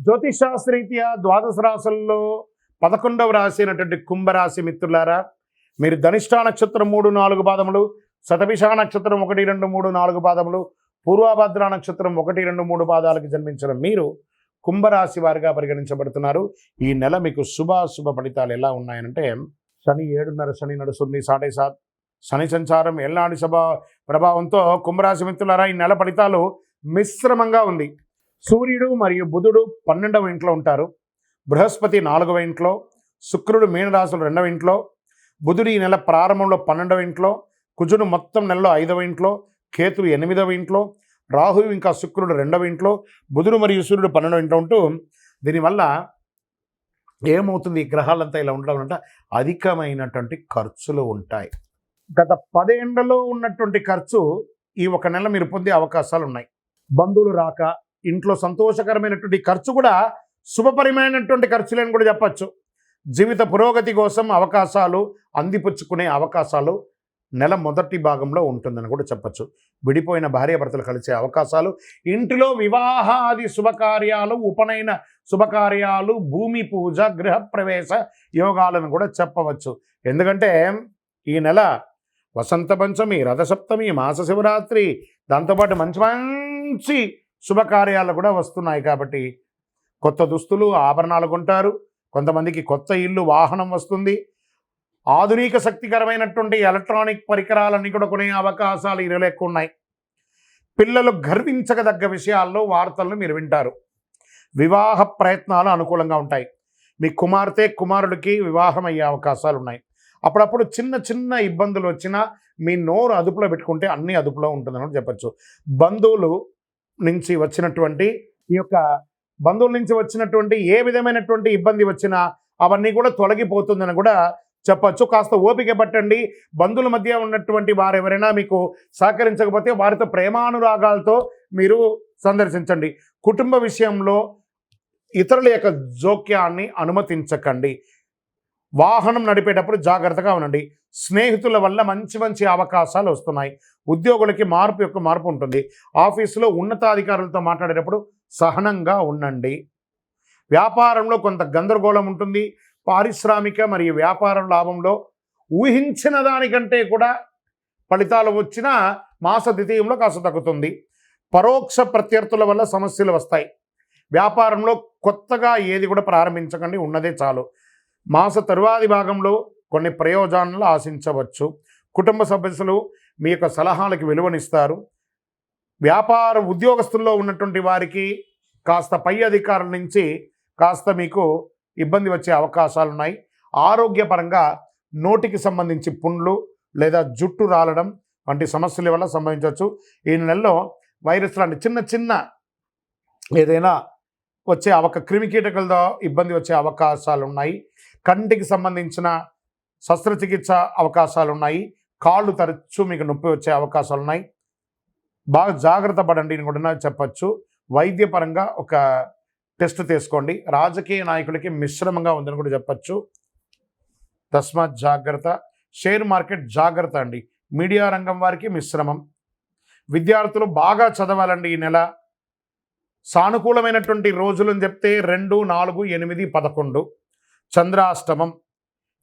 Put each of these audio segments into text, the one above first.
జ్యోతిషాస్త్రరీత్యా ద్వాదశ రాశుల్లో 11వ రాశి అయినటువంటి కుంభరాశి మిత్రులారా, మీరు ధనిష్టా నక్షత్రం 3, 4 పాదములు, శతభిష నక్షత్రం 1, 2, 3, 4 పాదములు, పూర్వభద్ర నక్షత్రం 1, 2, 3 పాదాలకు జన్మించిన మీరు కుంభరాశి వారిగా పరిగణించబడుతున్నారు. ఈ నెల మీకు శుభ ఫలితాలు ఎలా ఉన్నాయంటే, శని 7.5 శని నడుస్తుంది, 7.5 శని సంచారం ఎల్లాంటి ప్రభావంతో కుంభరాశి మిత్రులారా ఈ నెల ఫలితాలు మిశ్రమంగా ఉంది. సూర్యుడు మరియు బుధుడు 12వ ఇంట్లో ఉంటారు, బృహస్పతి 4వ ఇంట్లో, శుక్రుడు మీనరాశులు 2వ ఇంట్లో, బుధుడు ఈ నెల ప్రారంభంలో 12వ ఇంట్లో, కుజుడు మొత్తం నెలలో 5వ ఇంట్లో, కేతుడు 8వ ఇంట్లో, రాహువు ఇంకా శుక్రుడు 2వ ఇంట్లో, బుధుడు మరియు సూర్యుడు 12వ ఇంట్లో ఉంటూ, దీనివల్ల ఏమవుతుంది, ఈ గ్రహాలంతా ఇలా ఉండడం అంటే అధికమైనటువంటి ఖర్చులు ఉంటాయి. గత 10 ఏళ్లలో ఉన్నటువంటి ఖర్చు ఈ ఒక నెల మీరు పొందే అవకాశాలు ఉన్నాయి. బంధువులు రాక, ఇంట్లో సంతోషకరమైనటువంటి ఖర్చు కూడా శుభపరమైనటువంటి ఖర్చులని కూడా చెప్పచ్చు. జీవిత పురోగతి కోసం అవకాశాలు అందిపుచ్చుకునే అవకాశాలు నెల మొదటి భాగంలో ఉంటుందని కూడా చెప్పచ్చు. విడిపోయిన భార్యాభర్తలు కలిసే అవకాశాలు, ఇంటిలో వివాహాది శుభకార్యాలు, ఉపనయన శుభకార్యాలు, భూమి పూజ, గృహప్రవేశ యోగాలను కూడా చెప్పవచ్చు. ఎందుకంటే ఈ నెల వసంత పంచమి, రథసప్తమి, మాస శివరాత్రి, దాంతోపాటు మంచి మంచి శుభకార్యాలు కూడా వస్తున్నాయి. కాబట్టి కొత్త దుస్తులు, ఆభరణాలు కొంటారు. కొంతమందికి కొత్త ఇల్లు, వాహనం వస్తుంది. ఆధునిక శక్తికరమైనటువంటి ఎలక్ట్రానిక్ పరికరాలన్నీ కూడా కొనే అవకాశాలు ఈ నెల ఎక్కువ ఉన్నాయి. పిల్లలు గర్వించదగ్గ విషయాల్లో వార్తలను మీరు వింటారు. వివాహ ప్రయత్నాలు అనుకూలంగా ఉంటాయి. మీ కుమార్తె కుమారుడికి వివాహం అయ్యే అవకాశాలు ఉన్నాయి. అప్పుడప్పుడు చిన్న చిన్న ఇబ్బందులు వచ్చినా మీ నోరు అదుపులో పెట్టుకుంటే అన్నీ అదుపులో ఉంటుందని చెప్పచ్చు. బంధువుల నుంచి వచ్చినటువంటి ఏ విధమైనటువంటి ఇబ్బంది వచ్చినా అవన్నీ కూడా తొలగిపోతుందని కూడా చెప్పచ్చు. కాస్త ఓపిక పట్టండి. బంధువుల మధ్య ఉన్నటువంటి వారు ఎవరైనా మీకు సహకరించకపోతే వారితో ప్రేమానురాగాలతో మీరు సందర్శించండి. కుటుంబ విషయంలో ఇతరుల యొక్క జోక్యాన్ని అనుమతించకండి. వాహనం నడిపేటప్పుడు జాగ్రత్తగా ఉండండి. స్నేహితుల వల్ల మంచి మంచి అవకాశాలు వస్తున్నాయి. ఉద్యోగులకి మార్పు ఉంటుంది. ఆఫీసులో ఉన్నతాధికారులతో మాట్లాడేటప్పుడు సహనంగా ఉండండి. వ్యాపారంలో కొంత గందరగోళం ఉంటుంది. పారిశ్రామిక మరియు వ్యాపారం లాభంలో ఊహించిన దానికంటే కూడా ఫలితాలు వచ్చినా మాస ద్వితీయంలో కాస్త తగ్గుతుంది. పరోక్ష ప్రత్యర్థుల వల్ల సమస్యలు వస్తాయి. వ్యాపారంలో కొత్తగా ఏది కూడా ప్రారంభించకండి, ఉన్నదే చాలు. మాస తరువాతి భాగంలో కొన్ని ప్రయోజనాలు ఆశించవచ్చు. కుటుంబ సభ్యులు మీ యొక్క సలహాలకు విలువనిస్తారు. ఉద్యోగస్తుల్లో ఉన్నటువంటి వారికి కాస్త పై అధికారుల నుంచి కాస్త మీకు ఇబ్బంది వచ్చే అవకాశాలు ఉన్నాయి. ఆరోగ్యపరంగా నోటికి సంబంధించి పుండ్లు లేదా జుట్టు రాలడం వంటి సమస్యల వల్ల సంభవించవచ్చు. ఈ నెలలో వైరస్ లాంటి చిన్న ఏదైనా వచ్చే క్రిమికీటకాలతో ఇబ్బంది వచ్చే అవకాశాలు ఉన్నాయి. కంటికి సంబంధించిన శస్త్రచికిత్స అవకాశాలు ఉన్నాయి. కాళ్ళు తరచూ మీకు నొప్పి వచ్చే అవకాశాలు ఉన్నాయి. బాగా జాగ్రత్త పడండి అని కూడా చెప్పచ్చు. వైద్యపరంగా ఒక టెస్ట్ తీసుకోండి. రాజకీయ నాయకులకి మిశ్రమంగా ఉందని కూడా చెప్పచ్చు. తస్మాత్ జాగ్రత్త. షేర్ మార్కెట్ జాగ్రత్త అండి. మీడియా రంగం వారికి మిశ్రమం. విద్యార్థులు బాగా చదవాలండి. ఈ నెల సానుకూలమైనటువంటి రోజులని చెప్తే 2, 4, 8, 11 చంద్రాష్టమం.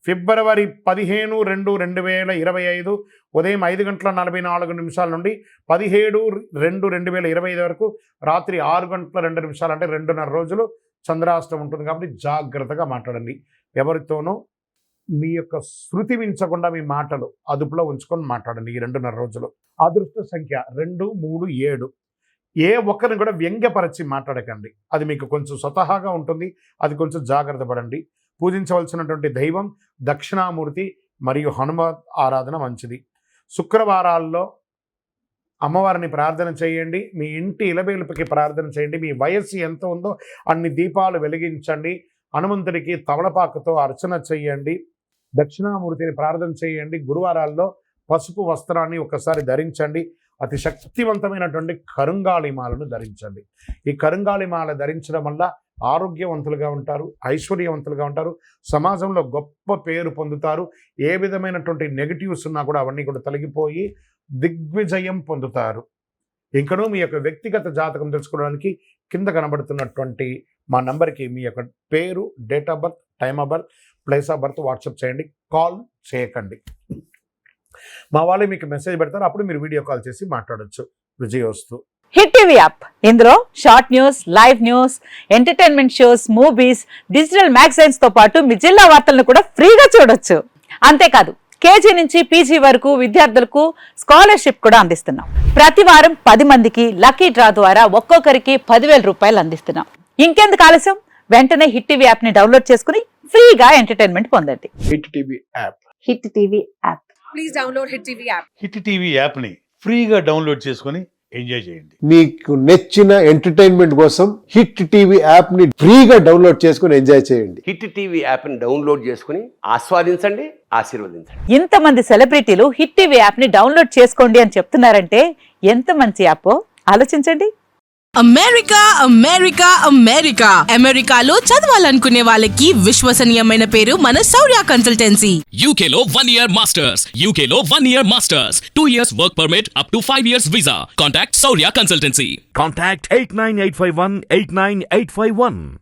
ఫిబ్రవరి 15, 2, 2025 ఉదయం 5:44 నుండి 17, 2, 2025 వరకు రాత్రి 6:02 అంటే 2.5 రోజులు చంద్రాష్టమం ఉంటుంది. కాబట్టి జాగ్రత్తగా మాట్లాడండి. ఎవరితోనూ మీ యొక్క శృతి మించకుండా మీ మాటలు అదుపులో ఉంచుకొని మాట్లాడండి ఈ 2.5 రోజులు. అదృష్ట సంఖ్య 2, 3, 7. ఏ ఒక్కరిని కూడా వ్యంగ్యపరచి మాట్లాడకండి. అది మీకు కొంచెం స్వతహాగా ఉంటుంది. అది కొంచెం జాగ్రత్త పడండి. పూజించవలసినటువంటి దైవం దక్షిణామూర్తి మరియు హనుమ ఆరాధన మంచిది. శుక్రవారాల్లో అమ్మవారిని ప్రార్థన చేయండి. మీ ఇంటి ఇలవేలుపుకి ప్రార్థన చేయండి. మీ వయస్సు ఎంత ఉందో అన్ని దీపాలు వెలిగించండి. హనుమంతుడికి తమలపాకుతో అర్చన చేయండి. దక్షిణామూర్తిని ప్రార్థన చేయండి. గురువారాల్లో పసుపు వస్త్రాన్ని ఒకసారి ధరించండి. అతి శక్తివంతమైనటువంటి కరుంగాళిమాలను ధరించండి. ఈ కరుంగాళిమాల ధరించడం వల్ల ఆరోగ్యవంతులుగా ఉంటారు, ఐశ్వర్యవంతులుగా ఉంటారు, సమాజంలో గొప్ప పేరు పొందుతారు. ఏ విధమైనటువంటి నెగిటివ్స్ ఉన్నా కూడా అవన్నీ కూడా తొలగిపోయి దిగ్విజయం పొందుతారు. ఇంకనూ మీ యొక్క వ్యక్తిగత జాతకం తెలుసుకోవడానికి కింద కనబడుతున్నటువంటి మా నంబర్కి మీ యొక్క పేరు, date of birth, time of birth, place of birth WhatsApp చేయండి. కాల్ చేయకండి. మా వాళ్ళు మీకు మెసేజ్ పెడతారు, అప్పుడు మీరు వీడియో కాల్ చేసి మాట్లాడొచ్చు. విజయోస్తు. హిట్ టీవీ యాప్, ఇందులో short news, live news, entertainment shows, movies, digital magazines తో పాటు మీ జిల్లా వార్తలను కూడా ఫ్రీగా చూడొచ్చు. అంతేకాదు కేజీ నుంచి పీజీ వరకు విద్యార్థులకు స్కాలర్షిప్ కూడా అందిస్తున్నాం. ప్రతి వారం 10 మందికి లక్కీ డ్రా ద్వారా ఒక్కొక్కరికి 10,000 రూపాయలు అందిస్తున్నాం. ఇంకెందుకు ఆలస్యం, వెంటనే హిట్ టీవీ యాప్ ని డౌన్లోడ్ చేసుకుని ఫ్రీగా ఎంటర్టైన్మెంట్ పొందండి. Hit TV app. Hit TV app. Please download Hit TV app. Hit TV యాప్ని ఫ్రీగా డౌన్లోడ్ చేసుకొని ఎంజాయ్ చేయండి. మీకు నచ్చిన ఎంటర్టైన్మెంట్ కోసం హిట్ టీవీ యాప్ ని ఫ్రీగా డౌన్లోడ్ చేసుకుని ఎంజాయ్ చేయండి. హిట్ టీవీ యాప్ని డౌన్లోడ్ చేసుకుని ఆస్వాదించండి, ఆశీర్వదించండి. ఇంతమంది సెలబ్రిటీలు హిట్ టీవీ యాప్ ని డౌన్లోడ్ చేసుకోండి అని చెప్తున్నారంటే ఎంత మంచి యాప్ ఆలోచించండి. అమెరికా అమెరికా అమెరికా అమెరికాలో చదవాలనుకునే వాళ్ళకి విశ్వసనీయమైన పేరు మన శౌర్య కన్సల్టెన్సీ. UK లో 1 year masters. UK లో 1 year masters. 2 years work permit up to 5 years visa. Contact Saurya Consultancy. Contact 89851 89851.